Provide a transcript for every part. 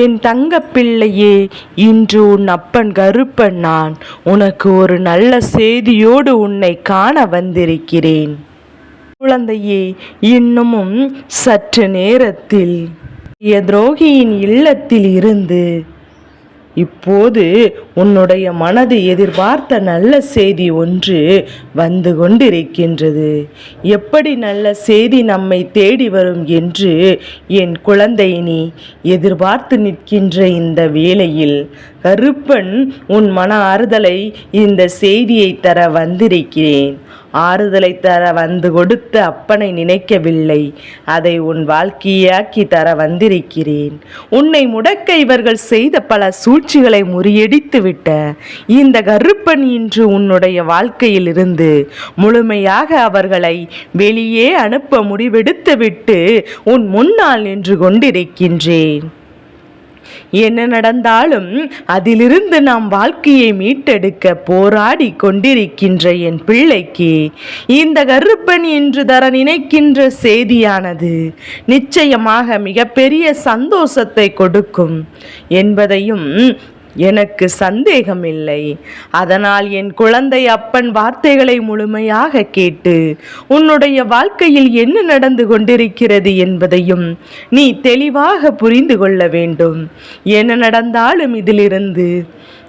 என் தங்க பிள்ளையே, இன்று உன் அப்பன் கருப்பன் நான் உனக்கு ஒரு நல்ல செய்தியோடு உன்னை காண வந்திருக்கிறேன். குழந்தையே, இன்னமும் சற்று நேரத்தில் துரோகியின் இல்லத்தில் இருந்து இப்போது உன்னுடைய மனது எதிர்பார்த்த நல்ல செய்தி ஒன்று வந்து கொண்டிருக்கின்றது. எப்படி நல்ல செய்தி நம்மை தேடி வரும் என்று என் குழந்தை நீ எதிர்பார்த்து நிற்கின்ற இந்த வேளையில் கருப்பன் உன் மன ஆறுதலை இந்த செய்தியை தர வந்திருக்கிறேன். ஆறுதலை தர வந்து கொடுத்த அப்பனை நினைக்கவில்லை, அதை உன் வாழ்க்கையாக்கி தர வந்திருக்கிறேன். உன்னை முடக்க இவர்கள் செய்த பல சூழ்ச்சிகளை முறியடித்து விட்ட இந்த கருப்பன் இன்று உன்னுடைய வாழ்க்கையில் இருந்து முழுமையாக அவர்களை வெளியே அனுப்ப முடிவெடுத்து விட்டு உன் முன்னால் நின்று கொண்டிருக்கின்றேன். என்ன நடந்தாலும் அதிலிருந்து நாம் வாழ்க்கையை மீட்டெடுக்க போராடி கொண்டிருக்கின்ற என் பிள்ளைக்கு இந்த கருப்பன் என்று தர நினைக்கின்ற செய்தியானது நிச்சயமாக மிகப்பெரிய சந்தோஷத்தை கொடுக்கும் என்பதையும் எனக்கு சந்தேகமில்லை. அதனால் என் குழந்தை அப்பன் வார்த்தைகளை முழுமையாக கேட்டு உன்னுடைய வாழ்க்கையில் என்ன நடந்து கொண்டிருக்கிறது என்பதையும் நீ தெளிவாக புரிந்து கொள்ள வேண்டும். என்ன நடந்தாலும் இதிலிருந்து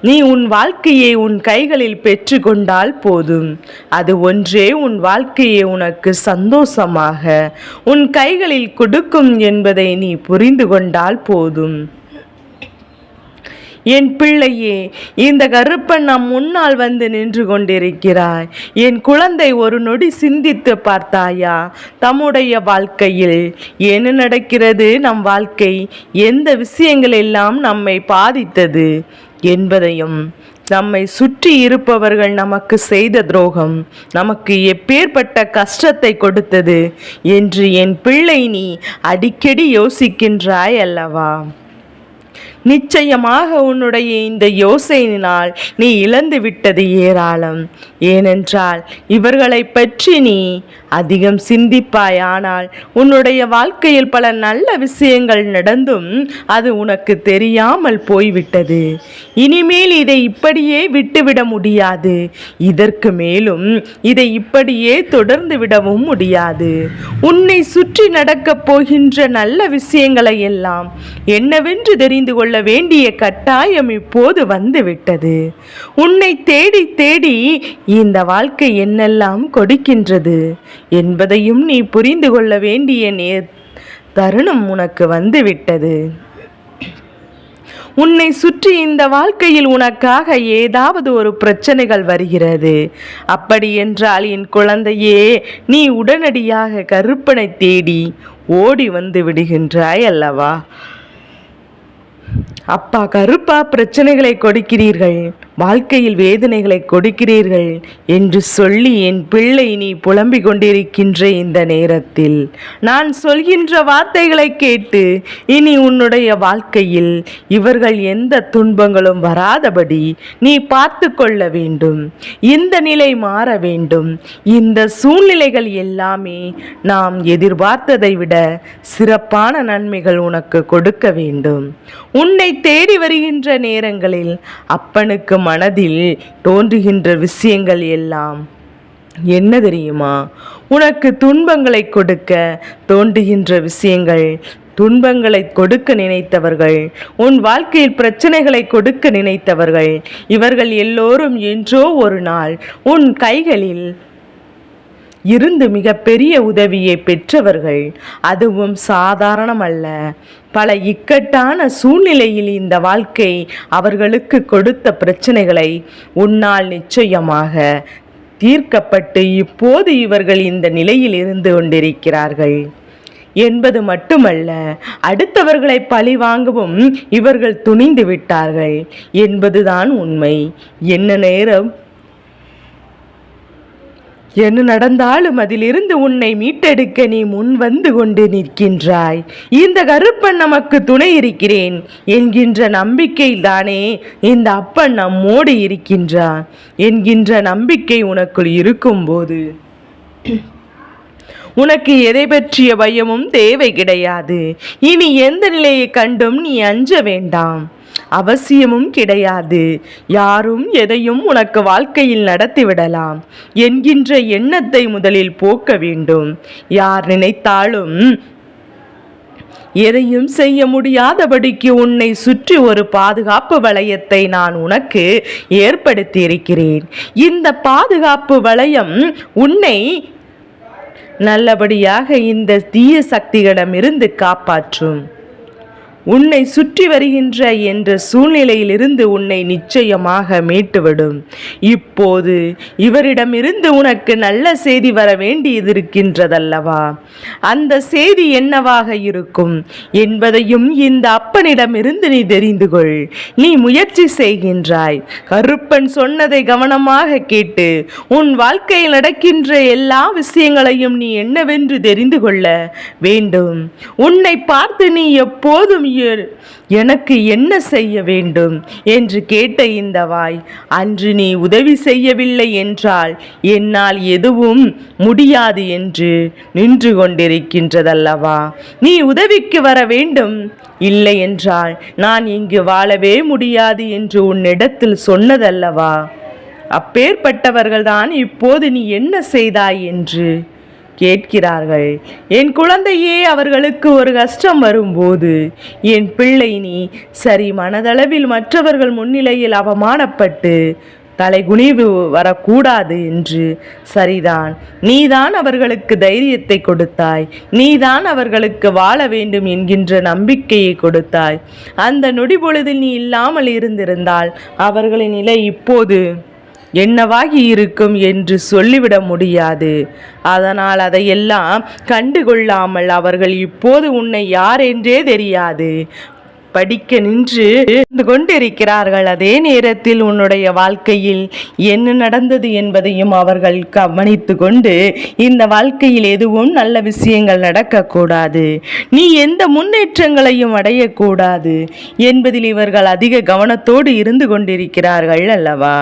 நீ உன் வாழ்க்கையை உன் கைகளில் பெற்று கொண்டால் போதும். அது ஒன்றே உன் வாழ்க்கையை உனக்கு சந்தோஷமாக உன் கைகளில் கொடுக்கும் என்பதை நீ புரிந்து கொண்டால் போதும். என் பிள்ளையே, இந்த கருப்பன் நம் முன்னால் வந்து நின்று கொண்டிருக்கிறாய். என் குழந்தை, ஒரு நொடி சிந்தித்து பார்த்தாயா? தம்முடைய வாழ்க்கையில் என்ன நடக்கிறது, நம் வாழ்க்கை எந்த விஷயங்கள் எல்லாம் நம்மை பாதித்தது என்பதையும் நம்மை சுற்றி இருப்பவர்கள் நமக்கு செய்த துரோகம் நமக்கு எப்பேற்பட்ட கஷ்டத்தை கொடுத்தது என்று என் பிள்ளை நீ அடிக்கடி யோசிக்கின்றாய் அல்லவா? நிச்சயமாக உன்னுடைய இந்த யோசனையினால் நீ இழந்து விட்டது ஏராளம். ஏனென்றால் இவர்களை பற்றி நீ அதிகம் சிந்திப்பாய். ஆனால் உன்னுடைய வாழ்க்கையில் பல நல்ல விஷயங்கள் நடந்தும் அது உனக்கு தெரியாமல் போய்விட்டது. இனிமேல் இதை இப்படியே விட்டுவிட முடியாது. இதற்கு மேலும் இதை இப்படியே தொடர்ந்து விடவும் முடியாது. உன்னை சுற்றி நடக்கப் போகின்ற நல்ல விஷயங்களை எல்லாம் என்னவென்று தெரிந்து கொள்ள வேண்டிய கட்டாயம் இப்போது வந்துவிட்டது. உன்னை தேடி தேடி இந்த வாழ்க்கை என்னெல்லாம் கொடுக்கின்றது என்பதையும் நீ புரிந்து கொள்ள வேண்டிய தருணம் உனக்கு வந்துவிட்டது. உன்னை சுற்றி இந்த வாழ்க்கையில் உனக்காக ஏதாவது ஒரு பிரச்சனைகள் வருகிறது. அப்படி என்றால் என் குழந்தையே, நீ உடனடியாக கருப்பனை தேடி ஓடி வந்து விடுகின்றாய் அல்லவா? அப்பா கருப்பா, பிரச்சனைகளை கொடுக்கிறீர்கள், வாழ்க்கையில் வேதனைகளை கொடுக்கிறீர்கள் என்று சொல்லி என் பிள்ளை நீ புலம்பிக் கொண்டிருக்கின்ற இந்த நேரத்தில் நான் சொல்கின்ற வார்த்தைகளை கேட்டு இனி உன்னுடைய வாழ்க்கையில் இவர்கள் எந்த துன்பங்களும் வராதபடி நீ பார்த்து கொள்ள வேண்டும். இந்த நிலை மாற வேண்டும். இந்த சூழ்நிலைகள் எல்லாமே நாம் எதிர்பார்த்ததை விட சிறப்பான நன்மைகள் உனக்கு கொடுக்க வேண்டும். உன்னை தேடி வருகின்ற நேரங்களில் அப்பனுக்கு மனதில் தோன்றுகின்ற விஷயங்கள் எல்லாம் என்ன தெரியுமா? உனக்கு துன்பங்களை கொடுக்க தோன்றுகின்ற விஷயங்கள். துன்பங்களை கொடுக்க நினைத்தவர்கள், உன் வாழ்க்கையில் பிரச்சனைகளை கொடுக்க நினைத்தவர்கள், இவர்கள் எல்லோரும் என்றோ ஒரு நாள் உன் கைகளில் இருந்து மிகப்பெரிய உதவியை பெற்றவர்கள். அதுவும் சாதாரணமல்ல. பல இக்கட்டான சூழ்நிலையில் இந்த வாழ்க்கை அவர்களுக்கு கொடுத்த பிரச்சனைகளை உன்னால் நிச்சயமாக தீர்க்கப்பட்டு இப்போது இவர்கள் இந்த நிலையில் இருந்து கொண்டிருக்கிறார்கள் என்பது மட்டுமல்ல, அடுத்தவர்களை பழி வாங்கவும் இவர்கள் துணிந்து விட்டார்கள் என்பதுதான் உண்மை. என்ன நடந்தாலும் அதிலிருந்து உன்னை மீட்டெடுக்க நீ முன் வந்து கொண்டு நிற்கின்றாய். இந்த கருப்பன் நமக்கு துணை இருக்கிறேன் என்கின்ற நம்பிக்கையில்தானே இந்த அப்பன் நம்மோடு இருக்கின்றான் என்கின்ற நம்பிக்கை உனக்குள் இருக்கும்போது உனக்கு எதை பற்றிய பயமும் தேவை கிடையாது. இனி எந்த நிலையை கண்டும் நீ அஞ்ச வேண்டாம். அவசியமும் கிடையாது. யாரும் எதையும் உனக்கு வாழ்க்கையில் நடத்திவிடலாம் என்கின்ற எண்ணத்தை முதலில் போக்க வேண்டும். யார் நினைத்தாலும் எதையும் செய்ய முடியாதபடிக்கு உன்னை சுற்றி ஒரு பாதுகாப்பு வளையத்தை நான் உனக்கு ஏற்படுத்தி இருக்கிறேன். இந்த பாதுகாப்பு வளையம் உன்னை நல்லபடியாக இந்த தீய சக்திகளிடமிருந்து காப்பாற்றும். உன்னை சுற்றி வருகின்ற என்ற சூழ்நிலையிலிருந்து உன்னை நிச்சயமாக மீட்டுவிடும். இப்போது இவரிடமிருந்து உனக்கு நல்ல செய்தி வர வேண்டியது இருக்கின்றதல்லவா? அந்த செய்தி என்னவாக இருக்கும் என்பதையும் இந்த அப்பனிடமிருந்து நீ தெரிந்து கொள். நீ முயற்சி செய்கின்றாய். கருப்பன் சொன்னதை கவனமாக கேட்டு உன் வாழ்க்கையில் நடக்கின்ற எல்லா விஷயங்களையும் நீ என்னவென்று தெரிந்து கொள்ள வேண்டும். உன்னை பார்த்து நீ எப்போதும் எனக்கு என்ன செய்ய வேண்டும் என்று கேட்ட இந்த வாய் அன்று நீ உதவி செய்யவில்லை என்றால் என்னால் எதுவும் முடியாது என்று நின்று கொண்டிருக்கின்றதல்லவா? நீ உதவிக்கு வர வேண்டும். இல்லை என்றால் நான் இங்கு வாழவே முடியாது என்று உன்னிடத்தில் சொன்னதல்லவா? அப்பேற்பட்டவர்கள்தான் இப்போது நீ என்ன செய்தாய் என்று கேட்கிறார்கள். என் குழந்தையே, அவர்களுக்கு ஒரு கஷ்டம் வரும்போது என் பிள்ளை நீ சரி மனதளவில் மற்றவர்கள் முன்னிலையில் அவமானப்பட்டு தலைகுனிவு வரக்கூடாது என்று சரிதான். நீதான் அவர்களுக்கு தைரியத்தை கொடுத்தாய். நீதான் அவர்களுக்கு வாழ வேண்டும் என்கின்ற நம்பிக்கையை கொடுத்தாய். அந்த நொடி பொழுதில் நீ இல்லாமல் இருந்திருந்தால் அவர்களின் நிலை இப்போது என்னவாகி இருக்கும் என்று சொல்லிவிட முடியாது. அதனால் அதையெல்லாம் கண்டுகொள்ளாமல் அவர்கள் இப்போது உன்னை யார் என்றே தெரியாது படிக்க நின்று கொண்டிருக்கிறார்கள். அதே நேரத்தில் உன்னுடைய வாழ்க்கையில் என்ன நடந்தது என்பதையும் அவர்கள் கவனித்து கொண்டு இந்த வாழ்க்கையில் எதுவும் நல்ல விஷயங்கள் நடக்கக்கூடாது, நீ எந்த முன்னேற்றங்களையும் அடையக்கூடாது என்பதில் இவர்கள் அதிக கவனத்தோடு இருந்து கொண்டிருக்கிறார்கள் அல்லவா?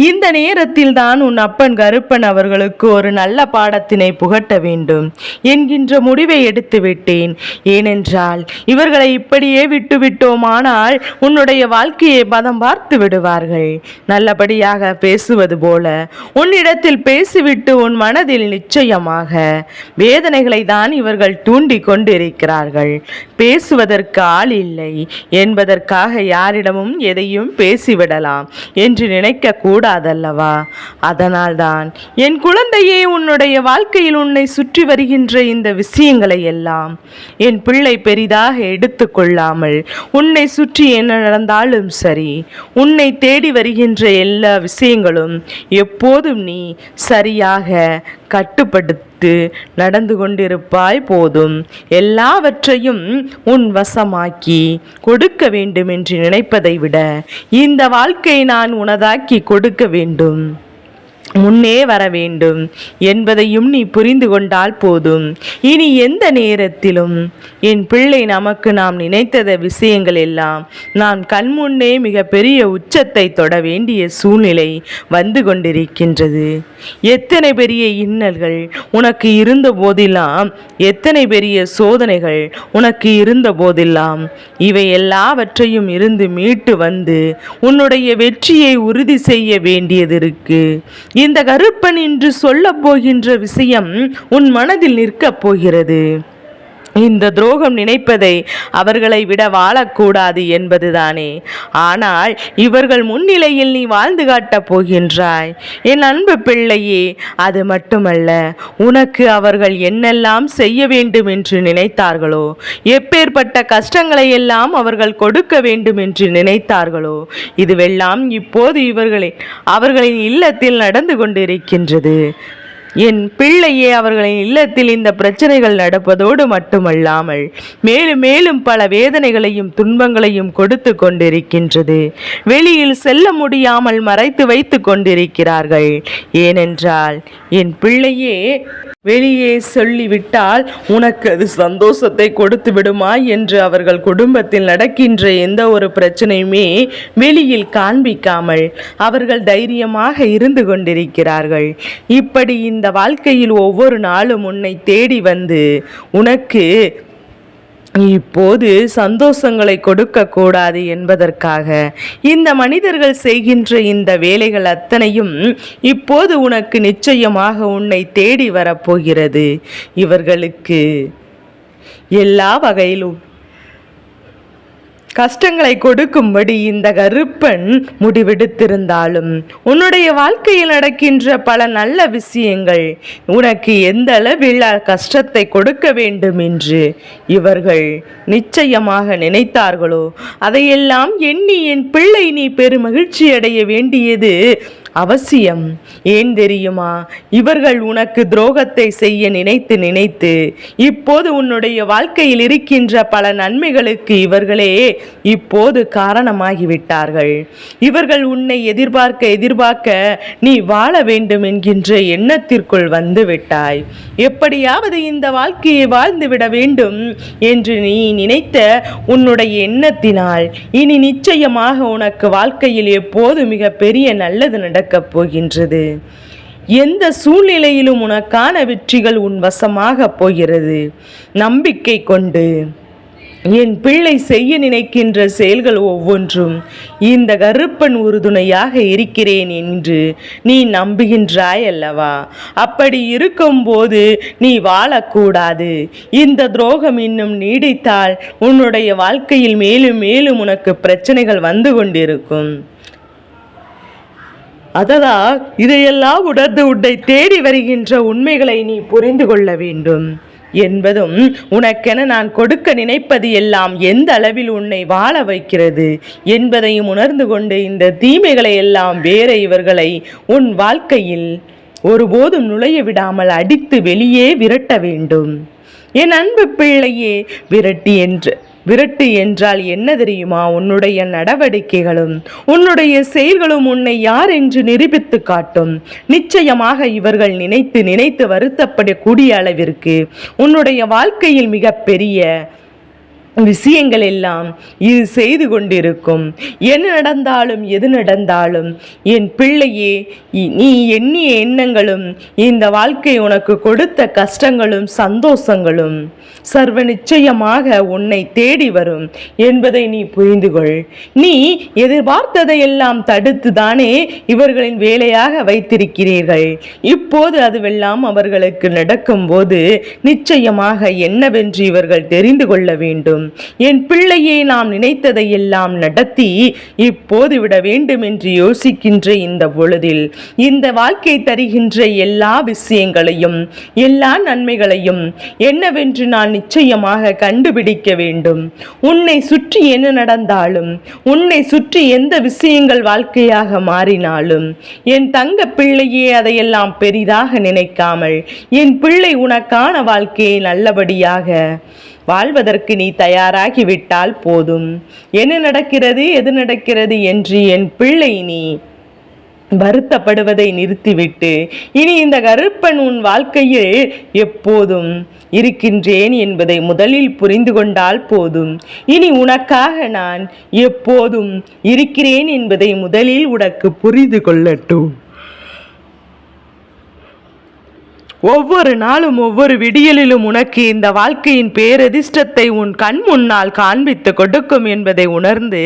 இந்த நேரத்தில் தான் உன் அப்பன் கருப்பன் அவர்களுக்கு ஒரு நல்ல பாடத்தினை புகட்ட வேண்டும் என்கின்ற முடிவை எடுத்து விட்டேன். ஏனென்றால் இவர்களை இப்படியே விட்டோமானால் உன்னுடைய வாழ்க்கையை பதம் பார்த்து விடுவார்கள். நல்லபடியாக பேசுவது போல உன்னிடத்தில் பேசிவிட்டு உன் மனதில் நிச்சயமாக வேதனைகளை தான் இவர்கள் தூண்டி கொண்டிருக்கிறார்கள். பேசுவதற்கு ஆள் இல்லை என்பதற்காக யாரிடமும் எதையும் பேசிவிடலாம் என்று நினைக்க கூடாதல்லவா? அதனால்தான் என் குழந்தையே, உன்னுடைய வாழ்க்கையில் உன்னை சுற்றி வருகின்ற இந்த விஷயங்களை எல்லாம் என் பிள்ளை பெரிதாக எடுத்துக்கொள்ளாமல் உன்னை சுற்றி என்ன நடந்தாலும் சரி, உன்னை தேடி வருகின்ற எல்லா விஷயங்களும் எப்போதும் நீ சரியாக கட்டுப்படுத்தி நடந்து கொண்டிருப்பாய். போதும். எல்லாவற்றையும் உன் வசமாக்கி கொடுக்க வேண்டும் என்று நினைப்பதை விட இந்த வாழ்க்கை நான் உனதாக்கி கொடுக்க வேண்டும், முன்னே வர வேண்டும் என்பதையும் நீ புரிந்து கொண்டால் போதும். இனி எந்த நேரத்திலும் என் பிள்ளை நமக்கு நாம் நினைத்தத விஷயங்கள் எல்லாம் நாம் கண்முன்னே மிக பெரிய உச்சத்தை தொட வேண்டிய சூழ்நிலை வந்து கொண்டிருக்கின்றது. எத்தனை பெரிய இன்னல்கள் உனக்கு இருந்த போதெல்லாம், எத்தனை பெரிய சோதனைகள் உனக்கு இருந்த போதெல்லாம் இவை எல்லாவற்றையும் இருந்து மீட்டு வந்து உன்னுடைய வெற்றியை உறுதி செய்ய வேண்டியது இருக்கு. இந்த கருப்பன் என்று சொல்ல போகின்ற விஷயம் உன் மனதில் நிற்கப் போகிறது. இந்த துரோகம் நினைப்பதை அவர்களை விட வாழக்கூடாது என்பதுதானே. ஆனால் இவர்கள் முன்னிலையில் நீ வாழ்ந்து காட்டப் போகின்றாய். என் அன்பு பிள்ளையே, அது மட்டுமல்ல, உனக்கு அவர்கள் என்னெல்லாம் செய்ய வேண்டும் என்று நினைத்தார்களோ, எப்பேற்பட்ட கஷ்டங்களை எல்லாம் அவர்கள் கொடுக்க வேண்டும் என்று நினைத்தார்களோ, இதுவெல்லாம் இப்போது அவர்களின் இல்லத்தில் நடந்து கொண்டிருக்கின்றது. என் பிள்ளையே, அவர்களின் இல்லத்தில் இந்த பிரச்சனைகள் நடப்பதோடு மட்டுமல்லாமல் மேலும் மேலும் பல வேதனைகளையும் துன்பங்களையும் கொடுத்து கொண்டிருக்கின்றது. வெளியில் செல்ல முடியாமல் மறைத்து வைத்து கொண்டிருக்கிறார்கள். ஏனென்றால் என் பிள்ளையே, வெளியே சொல்லிவிட்டால் உனக்கு அது சந்தோஷத்தை கொடுத்து விடுமா என்று அவர்கள் குடும்பத்தில் நடக்கின்ற எந்த ஒரு பிரச்சனையுமே வெளியில் காண்பிக்காமல் அவர்கள் தைரியமாக இருந்து கொண்டிருக்கிறார்கள். இப்படி இந்த இந்த வாழ்க்கையில் ஒவ்வொரு நாளும் உன்னை தேடி வந்து உனக்கு இப்போது சந்தோஷங்களை கொடுக்க கூடாது என்பதற்காக இந்த மனிதர்கள் செய்கின்ற இந்த வேலைகள் அத்தனையும் இப்போது உனக்கு நிச்சயமாக உன்னை தேடி வரப்போகிறது. இவர்களுக்கு எல்லா வகையிலும் கஷ்டங்களை கொடுக்கும்படி இந்த கருப்பன் முடிவெடுத்திருந்தாலும் உன்னுடைய வாழ்க்கையில் நடக்கின்ற பல நல்ல விஷயங்கள் உனக்கு எந்த அளவில் கஷ்டத்தை கொடுக்க வேண்டும் என்று இவர்கள் நிச்சயமாக நினைத்தார்களோ அதையெல்லாம் எண்ணி என் பிள்ளை நீ பெருமகிழ்ச்சி அடைய வேண்டியது அவசியம். ஏன் தெரியுமா? இவர்கள் உனக்கு துரோகத்தை செய்ய நினைத்து இப்போது உன்னுடைய வாழ்க்கையில் இருக்கின்ற பல நன்மைகளுக்கு இவர்களே இப்போது காரணமாகிவிட்டார்கள். இவர்கள் உன்னை எதிர்பார்க்க நீ வாழ வேண்டும் என்கின்ற எண்ணத்திற்குள் வந்து விட்டாய். எப்படியாவது இந்த வாழ்க்கையை வாழ்ந்துவிட வேண்டும் என்று நீ நினைத்த உன்னுடைய எண்ணத்தினால் இனி நிச்சயமாக உனக்கு வாழ்க்கையில் எப்போது மிக பெரிய நல்லது நடக்கப் போகின்றது. எந்த சூழ்நிலையிலும் உனக்கான வெற்றிகள் உன் வசமாக போகிறது. நம்பிக்கை கொண்டு என் பிள்ளை செய்ய நினைக்கின்ற செயல்கள் ஒவ்வொன்றும் இந்த கருப்பன் உறுதுணையாக இருக்கிறேன் என்று நீ நம்புகின்றாய் அல்லவா? அப்படி இருக்கும்போது நீ வாழக்கூடாது. இந்த துரோகம் இன்னும் நீடித்தால் உன்னுடைய வாழ்க்கையில் மேலும் மேலும் உனக்கு பிரச்சனைகள் வந்து கொண்டிருக்கும். அதனால் இதையெல்லாம் உணர்ந்து உன்னை தேடி வருகின்ற உண்மைகளை நீ புரிந்து கொள்ள வேண்டும் என்பதும் உனக்கென நான் கொடுக்க நினைப்பது எல்லாம் எந்த அளவில் உன்னை வாழ வைக்கிறது என்பதையும் உணர்ந்து கொண்டு இந்த தீமைகளை எல்லாம் வேற இவர்களை உன் வாழ்க்கையில் ஒருபோதும் நுழைய விடாமல் அடித்து வெளியே விரட்ட வேண்டும். என் அன்பு பிள்ளையே, விரட்டு என்றால் என்ன தெரியுமா? உன்னுடைய நடவடிக்கைகளும் உன்னுடைய செயல்களும் உன்னை யார் என்று நிரூபித்து காட்டும். நிச்சயமாக இவர்கள் நினைத்து வருத்தப்படக்கூடிய அளவிற்கு உன்னுடைய வாழ்க்கையில் மிகப்பெரிய விஷயங்கள் எல்லாம் இது செய்து கொண்டிருக்கும். என்ன நடந்தாலும் எது நடந்தாலும் என் பிள்ளையே, நீ எண்ணிய எண்ணங்களும் இந்த வாழ்க்கை உனக்கு கொடுத்த கஷ்டங்களும் சந்தோஷங்களும் சர்வ நிச்சயமாக உன்னை தேடி வரும் என்பதை நீ புரிந்து கொள். நீ எதிர்பார்த்ததை எல்லாம் தடுத்து தானே இவர்களின் வேலையாக வைத்திருக்கிறீர்கள். இப்போது அதுவெல்லாம் அவர்களுக்கு நடக்கும்போது நிச்சயமாக என்னவென்று இவர்கள் தெரிந்து கொள்ள வேண்டும். என் பிள்ளையை நாம் நினைத்ததை எல்லாம் நடத்தி இப்போது விட வேண்டும் என்று யோசிக்கின்ற இந்த பொழுதில் இந்த வாழ்க்கை தருகின்ற எல்லா விஷயங்களையும் எல்லா நன்மைகளையும் என்னவென்று நான் நிச்சயமாக கண்டுபிடிக்க வேண்டும். உன்னை சுற்றி என்ன நடந்தாலும், உன்னை சுற்றி எந்த விஷயங்கள் வாழ்க்கையாக மாறினாலும் என் தங்க பிள்ளையே அதையெல்லாம் பெரிதாக நினைக்காமல் என் பிள்ளை உனக்கான வாழ்க்கையை நல்லபடியாக வாழ்வதற்கு நீ தயாராகிவிட்டால் போதும். என்ன நடக்கிறது எது நடக்கிறது என்று என் பிள்ளை நீ வருத்தப்படுவதை நிறுத்திவிட்டு இனி இந்த கருப்பன் உன் வாழ்க்கையில் எப்போதும் இருக்கின்றேன் என்பதை முதலில் புரிந்து கொண்டால் போதும். இனி உனக்காக நான் எப்போதும் இருக்கிறேன் என்பதை முதலில் உனக்கு புரிந்து கொள்ளட்டும். ஒவ்வொரு நாளும் ஒவ்வொரு விடியலிலும் உனக்கு இந்த வாழ்க்கையின் பேரதிர்ஷ்டத்தை உன் கண் முன்னால் காண்பித்து கொடுக்கும் என்பதை உணர்ந்து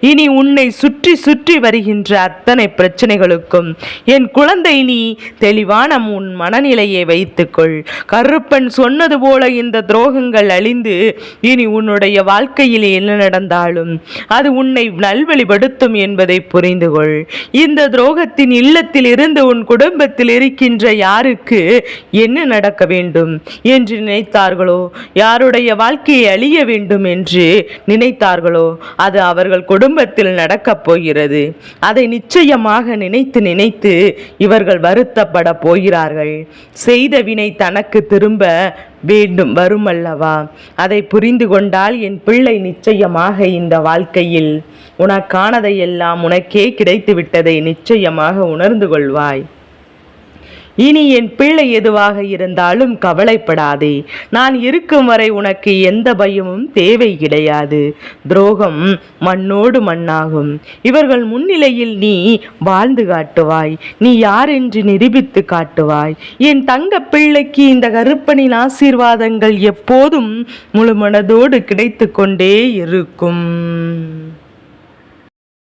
இனி உன்னை சுற்றி சுற்றி வருகின்ற அத்தனை பிரச்சனைகளுக்கும் என் குழந்தை நீ தெளிவான உன் மனநிலையை வைத்துக்கொள். கருப்பன் சொன்னது போல இந்த துரோகங்கள் அழிந்து இனி உன்னுடைய வாழ்க்கையில் என்ன நடந்தாலும் அது உன்னை நல்வழிப்படுத்தும் என்பதை புரிந்து கொள். இந்த துரோகத்தின் இல்லத்தில் இருந்து உன் குடும்பத்தில் இருக்கின்ற யாருக்கு என்ன நடக்க வேண்டும் என்று நினைத்தார்களோ, யாருடைய வாழ்க்கையை அழிய வேண்டும் என்று நினைத்தார்களோ அது அவர்கள் குடும்பத்தில் நடக்கப் போகிறது. அதை நிச்சயமாக நினைத்து இவர்கள் வருத்தப்பட போகிறார்கள். செய்த வினை தனக்கு திரும்ப வேண்டும் வருமல்லவா? அதை புரிந்து கொண்டால் என் பிள்ளை நிச்சயமாக இந்த வாழ்க்கையில் உனக்கானதை எல்லாம் உனக்கே கிடைத்து விட்டதை நிச்சயமாக உணர்ந்து கொள்வாய். இனி என் பிள்ளை எதுவாக இருந்தாலும் கவலைப்படாதே. நான் இருக்கும் வரை உனக்கு எந்த பயமும் தேவை கிடையாது. துரோகம் மண்ணோடு மண்ணாகும். இவர்கள் முன்னிலையில் நீ வாழ்ந்து காட்டுவாய். நீ யார் என்று நிரூபித்து காட்டுவாய். என் தங்க பிள்ளைக்கு இந்த கருப்பனின் ஆசீர்வாதங்கள் எப்போதும் முழு மனதோடு கிடைத்து கொண்டே இருக்கும்.